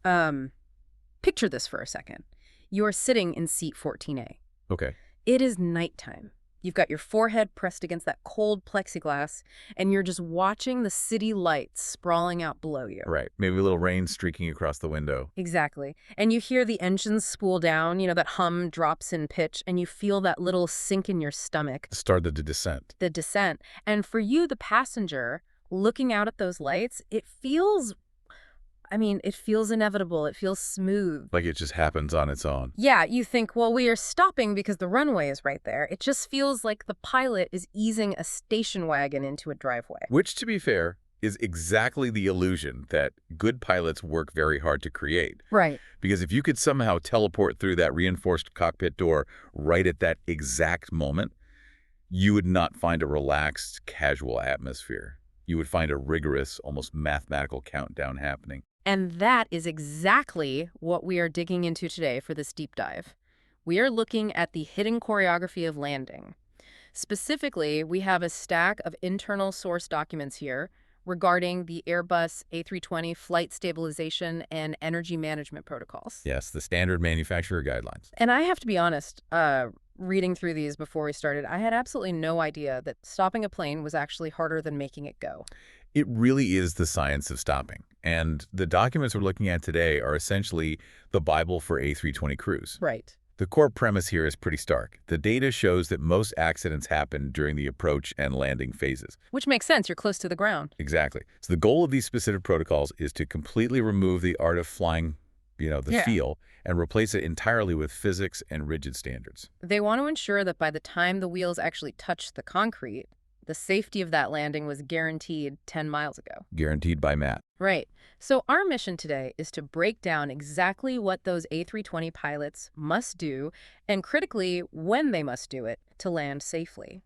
Um, Picture this for a second. You are sitting in seat 14A. Okay. It is nighttime. You've got your forehead pressed against that cold plexiglass, and you're just watching the city lights sprawling out below you. Right. Maybe a little rain streaking across the window. Exactly. And you hear the engines spool down, that hum drops in pitch, and you feel that little sink in your stomach. Started the descent. The descent. And for you, the passenger, looking out at those lights, it feels inevitable. It feels smooth. Like it just happens on its own. Yeah, you think, well, we are stopping because the runway is right there. It just feels like the pilot is easing a station wagon into a driveway. Which, to be fair, is exactly the illusion that good pilots work very hard to create. Right. Because if you could somehow teleport through that reinforced cockpit door right at that exact moment, you would not find a relaxed, casual atmosphere. You would find a rigorous, almost mathematical countdown happening. And that is exactly what we are digging into today for this deep dive. We are looking at the hidden choreography of landing. Specifically, we have a stack of internal source documents here regarding the Airbus A320 flight stabilization and energy management protocols. Yes, the standard manufacturer guidelines. And I have to be honest, reading through these before we started, I had absolutely no idea that stopping a plane was actually harder than making it go. It really is the science of stopping. And the documents we're looking at today are essentially the Bible for A320 crews. Right. The core premise here is pretty stark. The data shows that most accidents happen during the approach and landing phases. Which makes sense. You're close to the ground. Exactly. So the goal of these specific protocols is to completely remove the art of flying, the feel, and replace it entirely with physics and rigid standards. They want to ensure that by the time the wheels actually touch the concrete, the safety of that landing was guaranteed 10 miles ago. Guaranteed by Matt. Right. So our mission today is to break down exactly what those A320 pilots must do, and critically, when they must do it to land safely.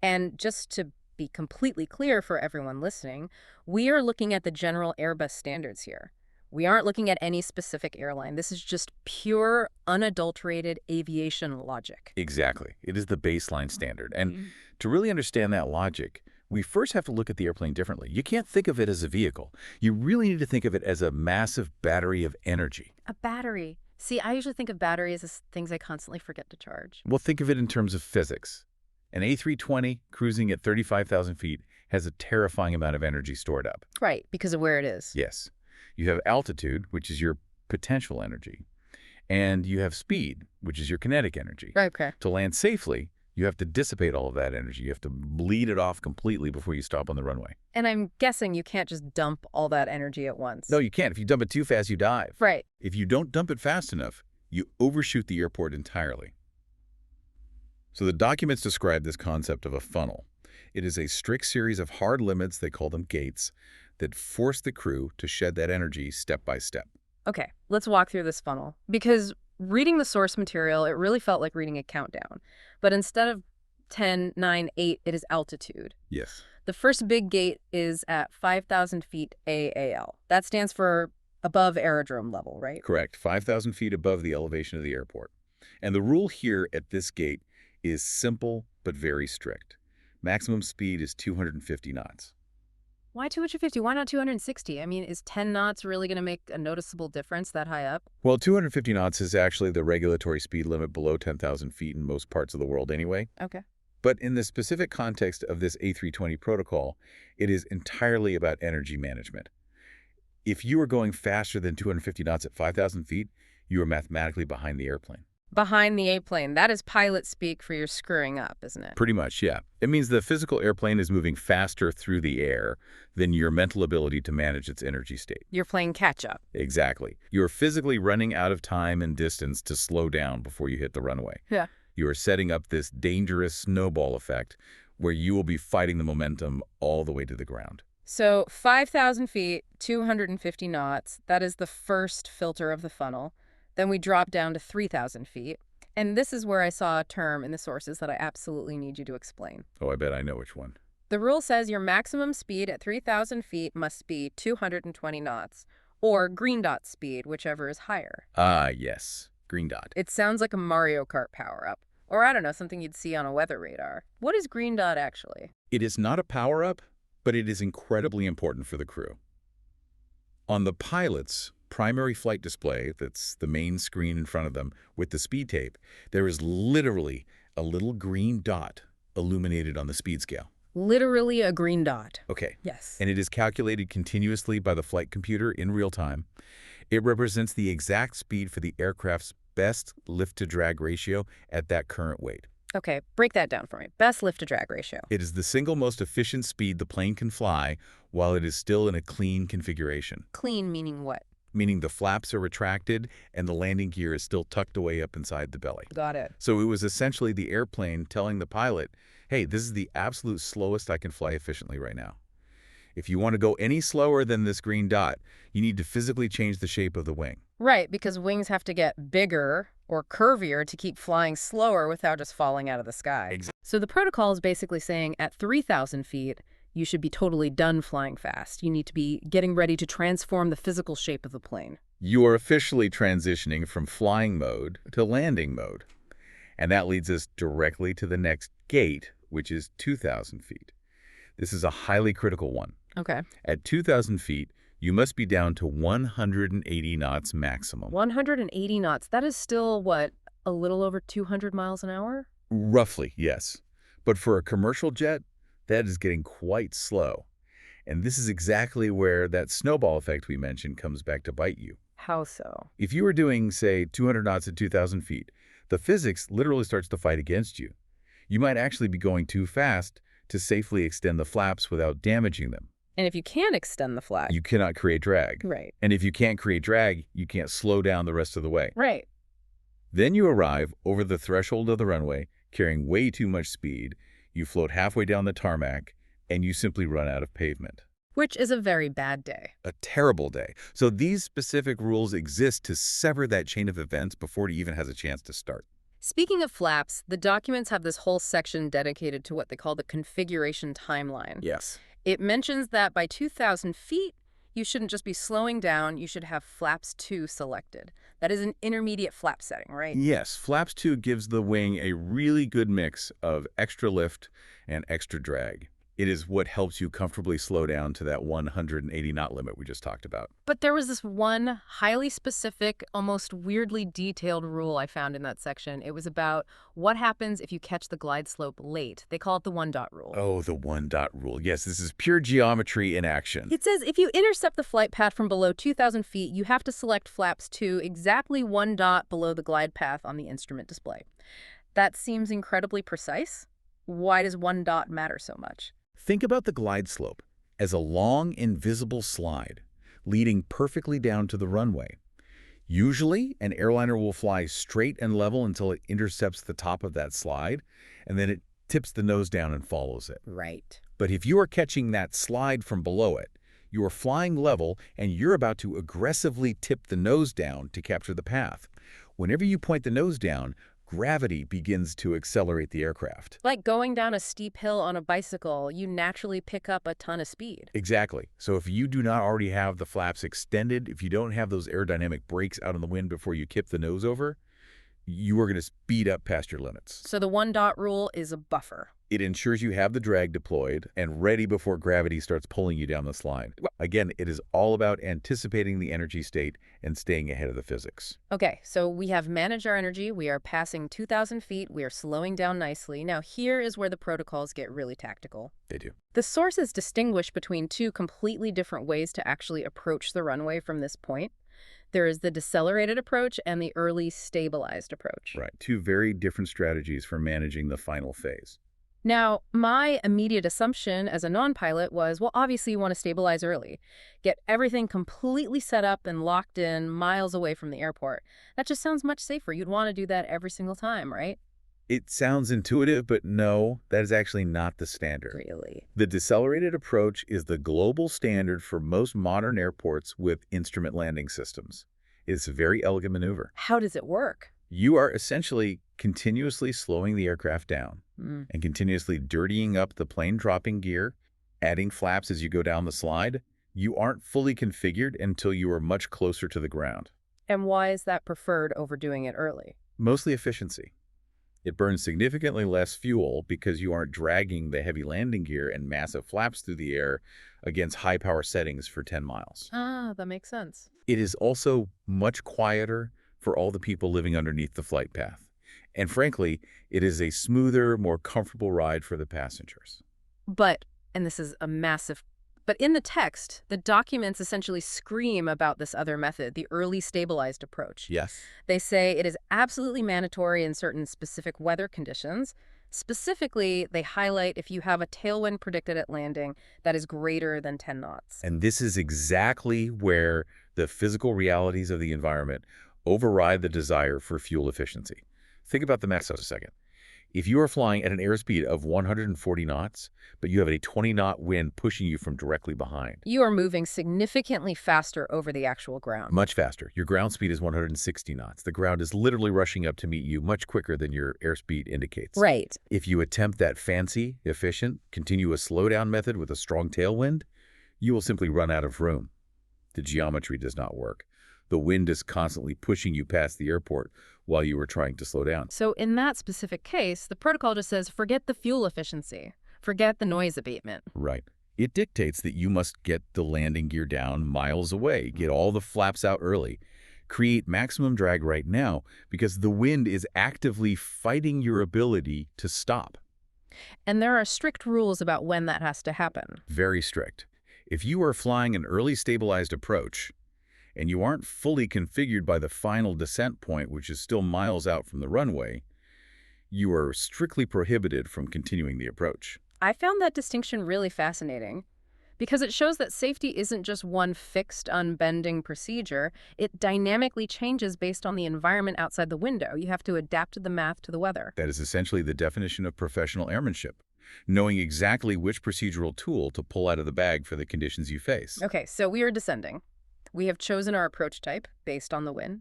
And just to be completely clear for everyone listening, we are looking at the general Airbus standards here. We aren't looking at any specific airline. This is just pure, unadulterated aviation logic. Exactly. It is the baseline standard. And to really understand that logic, we first have to look at the airplane differently. You can't think of it as a vehicle. You really need to think of it as a massive battery of energy. A battery. See, I usually think of batteries as things I constantly forget to charge. Well, think of it in terms of physics. An A320 cruising at 35,000 feet has a terrifying amount of energy stored up. Right, because of where it is. Yes. You have altitude, which is your potential energy, and you have speed, which is your kinetic energy. Right, okay. To land safely, you have to dissipate all of that energy. You have to bleed it off completely before you stop on the runway. And I'm guessing you can't just dump all that energy at once. No, you can't. If you dump it too fast, you dive. Right. If you don't dump it fast enough, you overshoot the airport entirely. So the documents describe this concept of a funnel. It is a strict series of hard limits, they call them gates, that force the crew to shed that energy step by step. Okay, let's walk through this funnel. Because reading the source material, it really felt like reading a countdown. But instead of 10, 9, 8, it is altitude. Yes. The first big gate is at 5,000 feet AAL. That stands for above aerodrome level, right? Correct. 5,000 feet above the elevation of the airport. And the rule here at this gate is simple but very strict. Maximum speed is 250 knots. Why 250? Why not 260? I mean, is 10 knots really going to make a noticeable difference that high up? Well, 250 knots is actually the regulatory speed limit below 10,000 feet in most parts of the world anyway. Okay. But in the specific context of this A320 protocol, it is entirely about energy management. If you are going faster than 250 knots at 5,000 feet, you are mathematically behind the airplane. Behind the airplane. That is pilot speak for you're screwing up, isn't it? Pretty much, yeah. It means the physical airplane is moving faster through the air than your mental ability to manage its energy state. You're playing catch up. Exactly. You're physically running out of time and distance to slow down before you hit the runway. Yeah. You are setting up this dangerous snowball effect where you will be fighting the momentum all the way to the ground. So 5,000 feet, 250 knots, that is the first filter of the funnel. Then we drop down to 3,000 feet. And this is where I saw a term in the sources that I absolutely need you to explain. Oh, I bet I know which one. The rule says your maximum speed at 3,000 feet must be 220 knots, or green dot speed, whichever is higher. Ah, yes. Green dot. It sounds like a Mario Kart power-up. Or I don't know, something you'd see on a weather radar. What is green dot actually? It is not a power-up, but it is incredibly important for the crew. On the pilots, primary flight display, that's the main screen in front of them, with the speed tape, there is literally a little green dot illuminated on the speed scale. Literally a green dot. Okay. Yes. And it is calculated continuously by the flight computer in real time. It represents the exact speed for the aircraft's best lift-to-drag ratio at that current weight. Okay, break that down for me. Best lift-to-drag ratio. It is the single most efficient speed the plane can fly while it is still in a clean configuration. Clean meaning what? Meaning the flaps are retracted and the landing gear is still tucked away up inside the belly. Got it. So it was essentially the airplane telling the pilot, hey, this is the absolute slowest I can fly efficiently right now. If you want to go any slower than this green dot, you need to physically change the shape of the wing. Right, because wings have to get bigger or curvier to keep flying slower without just falling out of the sky. Exactly. So the protocol is basically saying at 3,000 feet, you should be totally done flying fast. You need to be getting ready to transform the physical shape of the plane. You are officially transitioning from flying mode to landing mode. And that leads us directly to the next gate, which is 2,000 feet. This is a highly critical one. Okay. At 2,000 feet, you must be down to 180 knots maximum. 180 knots. That is still, what, a little over 200 miles an hour? Roughly, yes. But for a commercial jet, that is getting quite slow. And this is exactly where that snowball effect we mentioned comes back to bite you. How so? If you were doing, say, 200 knots at 2,000 feet, the physics literally starts to fight against you. You might actually be going too fast to safely extend the flaps without damaging them. And if you can't extend the flag. You cannot create drag. Right. And if you can't create drag, you can't slow down the rest of the way. Right. Then you arrive over the threshold of the runway, carrying way too much speed. You float halfway down the tarmac, and you simply run out of pavement. Which is a very bad day. A terrible day. So these specific rules exist to sever that chain of events before it even has a chance to start. Speaking of flaps, the documents have this whole section dedicated to what they call the configuration timeline. Yes. It mentions that by 2,000 feet, you shouldn't just be slowing down, you should have flaps 2 selected. That is an intermediate flap setting, right? Yes, flaps 2 gives the wing a really good mix of extra lift and extra drag. It is what helps you comfortably slow down to that 180 knot limit we just talked about. But there was this one highly specific, almost weirdly detailed rule I found in that section. It was about what happens if you catch the glide slope late. They call it the 1 dot rule. Oh, the 1 dot rule. Yes, this is pure geometry in action. It says if you intercept the flight path from below 2,000 feet, you have to select flaps 2 exactly 1 dot below the glide path on the instrument display. That seems incredibly precise. Why does 1 dot matter so much? Think about the glide slope as a long, invisible slide leading perfectly down to the runway. Usually, an airliner will fly straight and level until it intercepts the top of that slide, and then it tips the nose down and follows it. Right. But if you are catching that slide from below it, you are flying level and you're about to aggressively tip the nose down to capture the path. Whenever you point the nose down, gravity begins to accelerate the aircraft. Like going down a steep hill on a bicycle, you naturally pick up a ton of speed. Exactly. So if you do not already have the flaps extended, if you don't have those aerodynamic brakes out in the wind before you tip the nose over, you are going to speed up past your limits. So the 1 dot rule is a buffer. It ensures you have the drag deployed and ready before gravity starts pulling you down the slide. Again, it is all about anticipating the energy state and staying ahead of the physics. Okay, so we have managed our energy. We are passing 2,000 feet. We are slowing down nicely. Now here is where the protocols get really tactical. They do. The sources distinguish between 2 completely different ways to actually approach the runway from this point. There is the decelerated approach and the early stabilized approach. Right. 2 very different strategies for managing the final phase. Now, my immediate assumption as a non-pilot was, well, obviously you want to stabilize early. Get everything completely set up and locked in miles away from the airport. That just sounds much safer. You'd want to do that every single time, right? It sounds intuitive, but no, that is actually not the standard. Really? The decelerated approach is the global standard for most modern airports with instrument landing systems. It's a very elegant maneuver. How does it work? You are essentially continuously slowing the aircraft down and continuously dirtying up the plane dropping gear, adding flaps as you go down the slide. You aren't fully configured until you are much closer to the ground. And why is that preferred over doing it early? Mostly efficiency. It burns significantly less fuel because you aren't dragging the heavy landing gear and massive flaps through the air against high-power settings for 10 miles. Ah, that makes sense. It is also much quieter for all the people living underneath the flight path. And frankly, it is a smoother, more comfortable ride for the passengers. But, and this is a massive, but in the text, the documents essentially scream about this other method, the early stabilized approach. Yes. They say it is absolutely mandatory in certain specific weather conditions. Specifically, they highlight if you have a tailwind predicted at landing that is greater than 10 knots. And this is exactly where the physical realities of the environment override the desire for fuel efficiency. Think about the math for a second. If you are flying at an airspeed of 140 knots, but you have a 20-knot wind pushing you from directly behind. You are moving significantly faster over the actual ground. Much faster. Your ground speed is 160 knots. The ground is literally rushing up to meet you much quicker than your airspeed indicates. Right. If you attempt that fancy, efficient, continuous slowdown method with a strong tailwind, you will simply run out of room. The geometry does not work. The wind is constantly pushing you past the airport while you are trying to slow down. So in that specific case, the protocol just says, forget the fuel efficiency. Forget the noise abatement. Right. It dictates that you must get the landing gear down miles away, get all the flaps out early, create maximum drag right now because the wind is actively fighting your ability to stop. And there are strict rules about when that has to happen. Very strict. If you are flying an early stabilized approach, and you aren't fully configured by the final descent point, which is still miles out from the runway, you are strictly prohibited from continuing the approach. I found that distinction really fascinating because it shows that safety isn't just one fixed, unbending procedure. It dynamically changes based on the environment outside the window. You have to adapt the math to the weather. That is essentially the definition of professional airmanship, knowing exactly which procedural tool to pull out of the bag for the conditions you face. Okay, so we are descending. We have chosen our approach type based on the wind.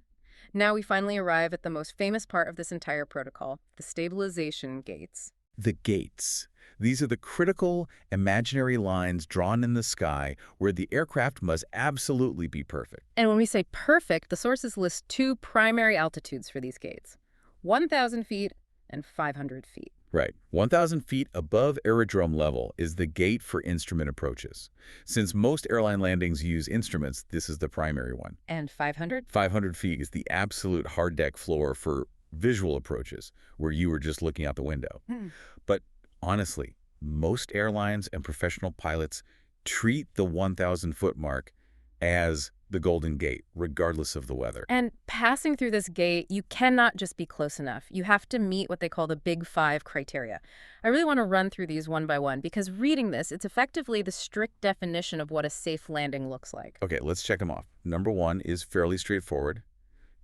Now we finally arrive at the most famous part of this entire protocol, the stabilization gates. The gates. These are the critical, imaginary lines drawn in the sky where the aircraft must absolutely be perfect. And when we say perfect, the sources list two primary altitudes for these gates, 1,000 feet and 500 feet. Right. 1,000 feet above aerodrome level is the gate for instrument approaches. Since most airline landings use instruments, this is the primary one. And 500? 500 feet is the absolute hard deck floor for visual approaches, where you are just looking out the window. But honestly, most airlines and professional pilots treat the 1,000-foot mark as the Golden Gate, regardless of the weather. And passing through this gate, you cannot just be close enough. You have to meet what they call the Big Five criteria. I really want to run through these one by one because reading this, it's effectively the strict definition of what a safe landing looks like. Okay, let's check them off. Number one is fairly straightforward.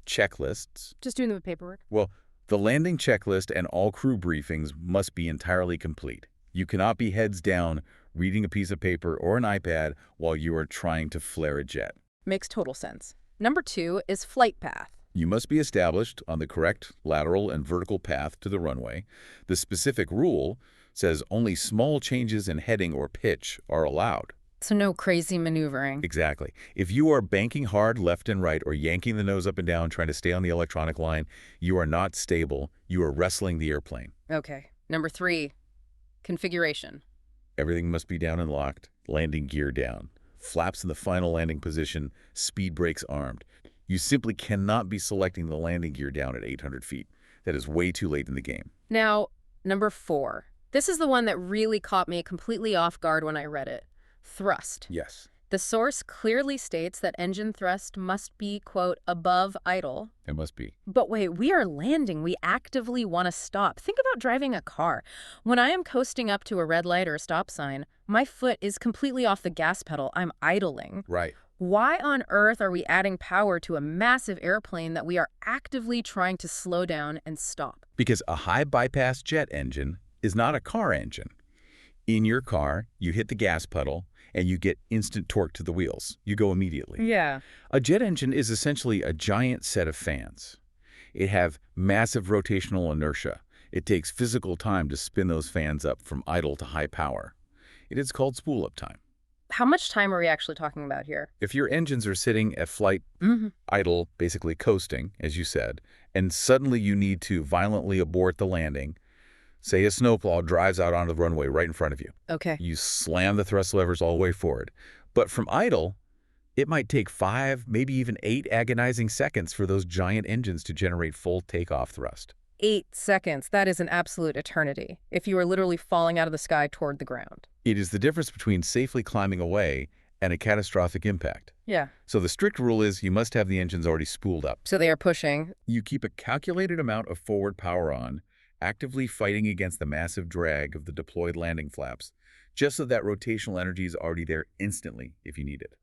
Checklists. Just doing the paperwork. Well, the landing checklist and all crew briefings must be entirely complete. You cannot be heads down reading a piece of paper or an iPad while you are trying to flare a jet. Makes total sense. Number two is flight path. You must be established on the correct lateral and vertical path to the runway. The specific rule says only small changes in heading or pitch are allowed. So no crazy maneuvering. Exactly. If you are banking hard left and right or yanking the nose up and down trying to stay on the electronic line, you are not stable. You are wrestling the airplane. Okay. Number three, configuration. Everything must be down and locked, landing gear down. Flaps in the final landing position, speed brakes armed. You simply cannot be selecting the landing gear down at 800 feet. That is way too late in the game. Now, number four. This is the one that really caught me completely off guard when I read it. Thrust. Yes. The source clearly states that engine thrust must be, quote, above idle. It must be. But wait, we are landing. We actively want to stop. Think about driving a car. When I am coasting up to a red light or a stop sign, my foot is completely off the gas pedal. I'm idling. Right. Why on earth are we adding power to a massive airplane that we are actively trying to slow down and stop? Because a high bypass jet engine is not a car engine. In your car, you hit the gas pedal and you get instant torque to the wheels. You go immediately. Yeah. A jet engine is essentially a giant set of fans. It have massive rotational inertia. It takes physical time to spin those fans up from idle to high power. It is called spool-up time. How much time are we actually talking about here? If your engines are sitting at flight idle, basically coasting, as you said, and suddenly you need to violently abort the landing. Say a snowplow drives out onto the runway right in front of you. Okay. You slam the thrust levers all the way forward. But from idle, it might take 5, maybe even 8 agonizing seconds for those giant engines to generate full takeoff thrust. 8 seconds. That is an absolute eternity, if you are literally falling out of the sky toward the ground. It is the difference between safely climbing away and a catastrophic impact. Yeah. So the strict rule is you must have the engines already spooled up. So they are pushing. You keep a calculated amount of forward power on, actively fighting against the massive drag of the deployed landing flaps, just so that rotational energy is already there instantly if you need it.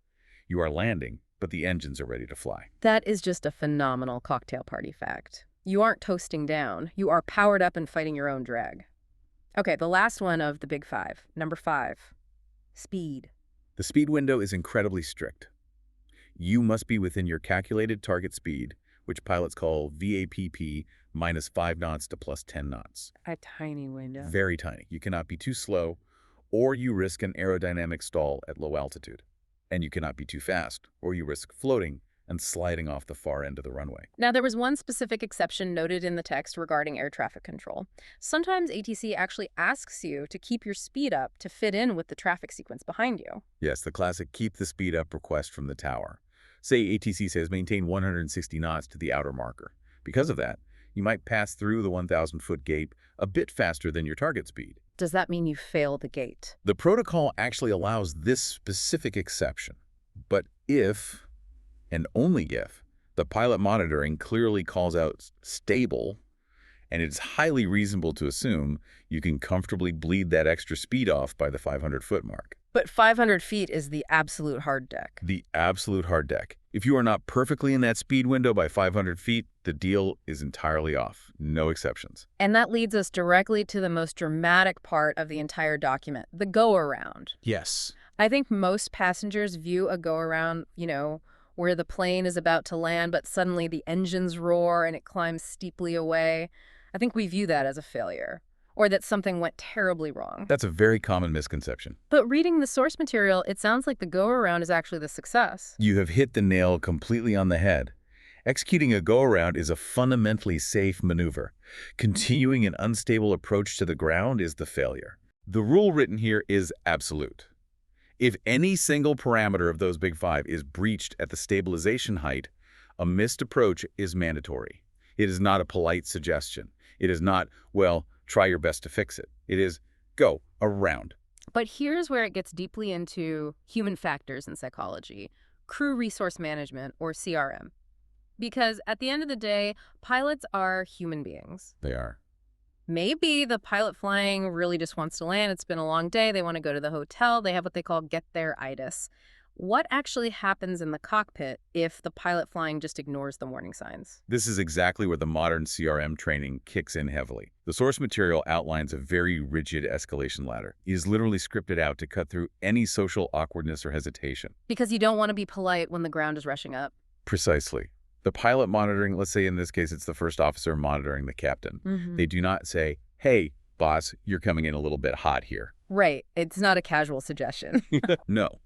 You are landing, but the engines are ready to fly. That is just a phenomenal cocktail party fact. You aren't toasting down. You are powered up and fighting your own drag. Okay, the last one of the big 5. Number 5. Speed. The speed window is incredibly strict. You must be within your calculated target speed, which pilots call VAPP, minus 5 knots to plus 10 knots. A tiny window. Very tiny. You cannot be too slow, or you risk an aerodynamic stall at low altitude. And you cannot be too fast, or you risk floating and sliding off the far end of the runway. Now, there was one specific exception noted in the text regarding air traffic control. Sometimes ATC actually asks you to keep your speed up to fit in with the traffic sequence behind you. Yes, the classic keep the speed up request from the tower. Say ATC says maintain 160 knots to the outer marker. Because of that, you might pass through the 1,000-foot gate a bit faster than your target speed. Does that mean you fail the gate? The protocol actually allows this specific exception. But if, and only if, the pilot monitoring clearly calls out stable, and it's highly reasonable to assume you can comfortably bleed that extra speed off by the 500-foot mark. But 500 feet is the absolute hard deck. The absolute hard deck. If you are not perfectly in that speed window by 500 feet, the deal is entirely off. No exceptions. And that leads us directly to the most dramatic part of the entire document, the go-around. Yes. I think most passengers view a go-around, where the plane is about to land, but suddenly the engines roar and it climbs steeply away. I think we view that as a failure, or that something went terribly wrong. That's a very common misconception. But reading the source material, it sounds like the go-around is actually the success. You have hit the nail completely on the head. Executing a go-around is a fundamentally safe maneuver. Continuing an unstable approach to the ground is the failure. The rule written here is absolute. If any single parameter of those big 5 is breached at the stabilization height, a missed approach is mandatory. It is not a polite suggestion. It is not, well, try your best to fix it. It is, go around. But here's where it gets deeply into human factors in psychology, crew resource management, or CRM. Because at the end of the day, pilots are human beings. They are. Maybe the pilot flying really just wants to land. It's been a long day. They want to go to the hotel. They have what they call get-there-itis. What actually happens in the cockpit if the pilot flying just ignores the warning signs? This is exactly where the modern CRM training kicks in heavily. The source material outlines a very rigid escalation ladder. It is literally scripted out to cut through any social awkwardness or hesitation. Because you don't want to be polite when the ground is rushing up. Precisely. The pilot monitoring, let's say in this case it's the first officer monitoring the captain. They do not say, hey, boss, you're coming in a little bit hot here. Right. It's not a casual suggestion. No.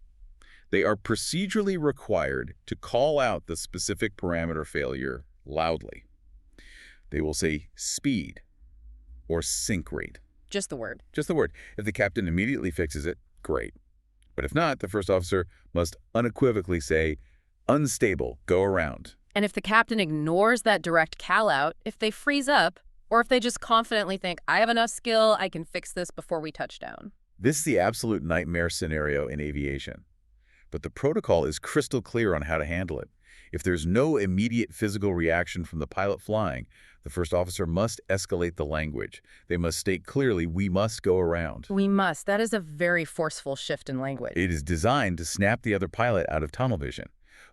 They are procedurally required to call out the specific parameter failure loudly. They will say speed or sink rate. Just the word. Just the word. If the captain immediately fixes it, great. But if not, the first officer must unequivocally say, unstable, go around. And if the captain ignores that direct call-out, if they freeze up, or if they just confidently think, I have enough skill, I can fix this before we touch down. This is the absolute nightmare scenario in aviation. But the protocol is crystal clear on how to handle it. If there's no immediate physical reaction from the pilot flying, the first officer must escalate the language. They must state clearly, we must go around. We must. That is a very forceful shift in language. It is designed to snap the other pilot out of tunnel vision.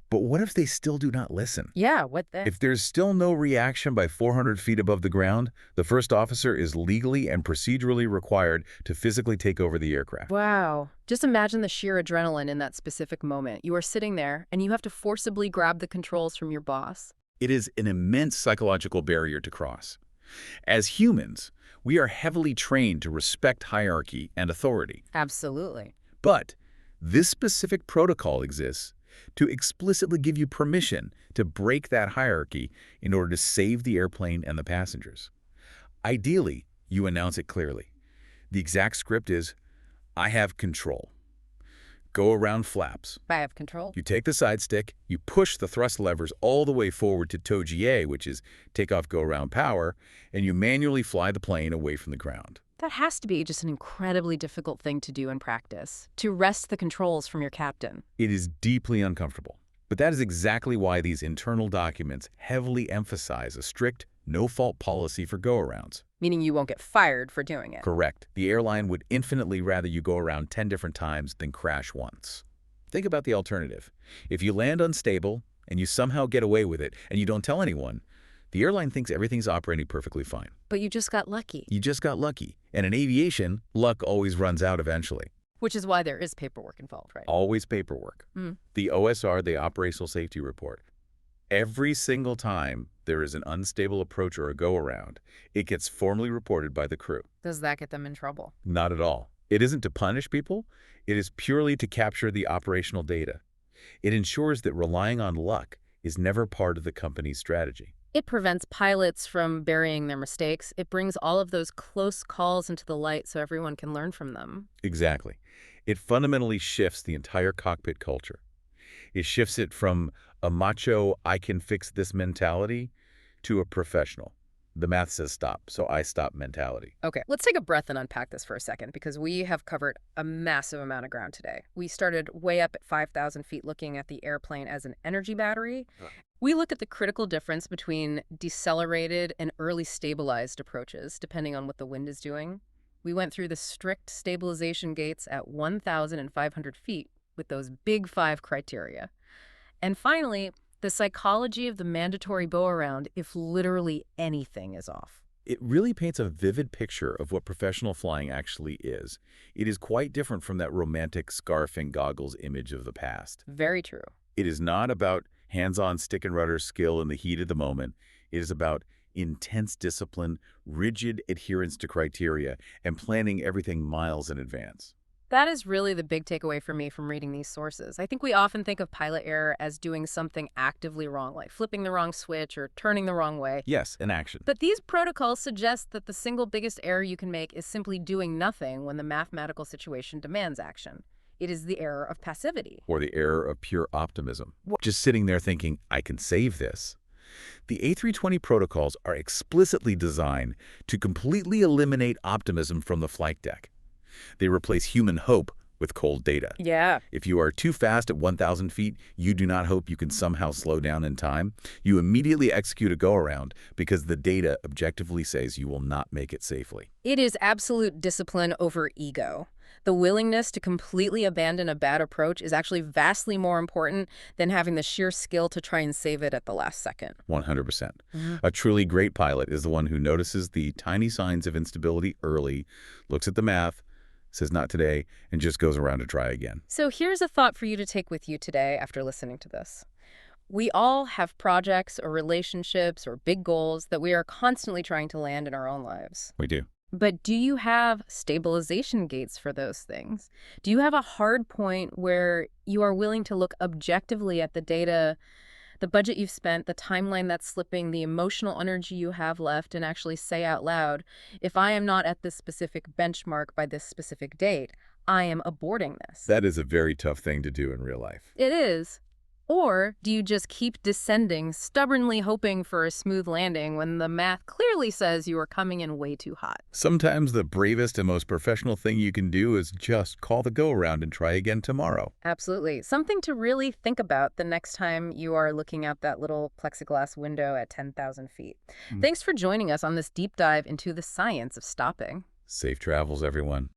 But what if they still do not listen? Yeah, what then? If there's still no reaction by 400 feet above the ground, the first officer is legally and procedurally required to physically take over the aircraft. Wow. Just imagine the sheer adrenaline in that specific moment. You are sitting there, and you have to forcibly grab the controls from your boss. It is an immense psychological barrier to cross. As humans, we are heavily trained to respect hierarchy and authority. Absolutely. But this specific protocol exists to explicitly give you permission to break that hierarchy in order to save the airplane and the passengers. Ideally, you announce it clearly. The exact script is, I have control. Go around flaps. I have control. You take the side stick, you push the thrust levers all the way forward to toe GA, which is takeoff go around power, and you manually fly the plane away from the ground. That has to be just an incredibly difficult thing to do in practice, to wrest the controls from your captain. It is deeply uncomfortable. But that is exactly why these internal documents heavily emphasize a strict, no-fault policy for go-arounds. Meaning you won't get fired for doing it. Correct. The airline would infinitely rather you go around 10 different times than crash once. Think about the alternative. If you land unstable and you somehow get away with it and you don't tell anyone, the airline thinks everything's operating perfectly fine. But you just got lucky. You just got lucky. And in aviation, luck always runs out eventually. Which is why there is paperwork involved, right? Always paperwork. The OSR, the Operational Safety Report. Every single time there is an unstable approach or a go-around, it gets formally reported by the crew. Does that get them in trouble? Not at all. It isn't to punish people. It is purely to capture the operational data. It ensures that relying on luck is never part of the company's strategy. It prevents pilots from burying their mistakes. It brings all of those close calls into the light so everyone can learn from them. Exactly. It fundamentally shifts the entire cockpit culture. It shifts it from a macho, I can fix this mentality to a professional. The math says stop, so I stop mentality. Okay, let's take a breath and unpack this for a second because we have covered a massive amount of ground today. We started way up at 5,000 feet looking at the airplane as an energy battery. We look at the critical difference between decelerated and early stabilized approaches, depending on what the wind is doing. We went through the strict stabilization gates at 1,500 feet with those big 5 criteria. And finally, the psychology of the mandatory bow-around if literally anything is off. It really paints a vivid picture of what professional flying actually is. It is quite different from that romantic scarf and goggles image of the past. Very true. It is not about hands-on stick and rudder skill in the heat of the moment. It is about intense discipline, rigid adherence to criteria, and planning everything miles in advance. That is really the big takeaway for me from reading these sources. I think we often think of pilot error as doing something actively wrong, like flipping the wrong switch or turning the wrong way. Yes, an action. But these protocols suggest that the single biggest error you can make is simply doing nothing when the mathematical situation demands action. It is the error of passivity. Or the error of pure optimism. Just sitting there thinking, I can save this. The A320 protocols are explicitly designed to completely eliminate optimism from the flight deck. They replace human hope with cold data. Yeah. If you are too fast at 1,000 feet, you do not hope you can somehow slow down in time. You immediately execute a go-around because the data objectively says you will not make it safely. It is absolute discipline over ego. The willingness to completely abandon a bad approach is actually vastly more important than having the sheer skill to try and save it at the last second. 100%. A truly great pilot is the one who notices the tiny signs of instability early, looks at the math, says not today, and just goes around to try again. So here's a thought for you to take with you today after listening to this. We all have projects or relationships or big goals that we are constantly trying to land in our own lives. We do. But do you have stabilization gates for those things? Do you have a hard point where you are willing to look objectively at the data, the budget you've spent, the timeline that's slipping, the emotional energy you have left, and actually say out loud, if I am not at this specific benchmark by this specific date, I am aborting this? That is a very tough thing to do in real life. It is. Or do you just keep descending, stubbornly hoping for a smooth landing when the math clearly says you are coming in way too hot? Sometimes the bravest and most professional thing you can do is just call the go-around and try again tomorrow. Absolutely. Something to really think about the next time you are looking out that little plexiglass window at 10,000 feet. Thanks for joining us on this deep dive into the science of stopping. Safe travels, everyone.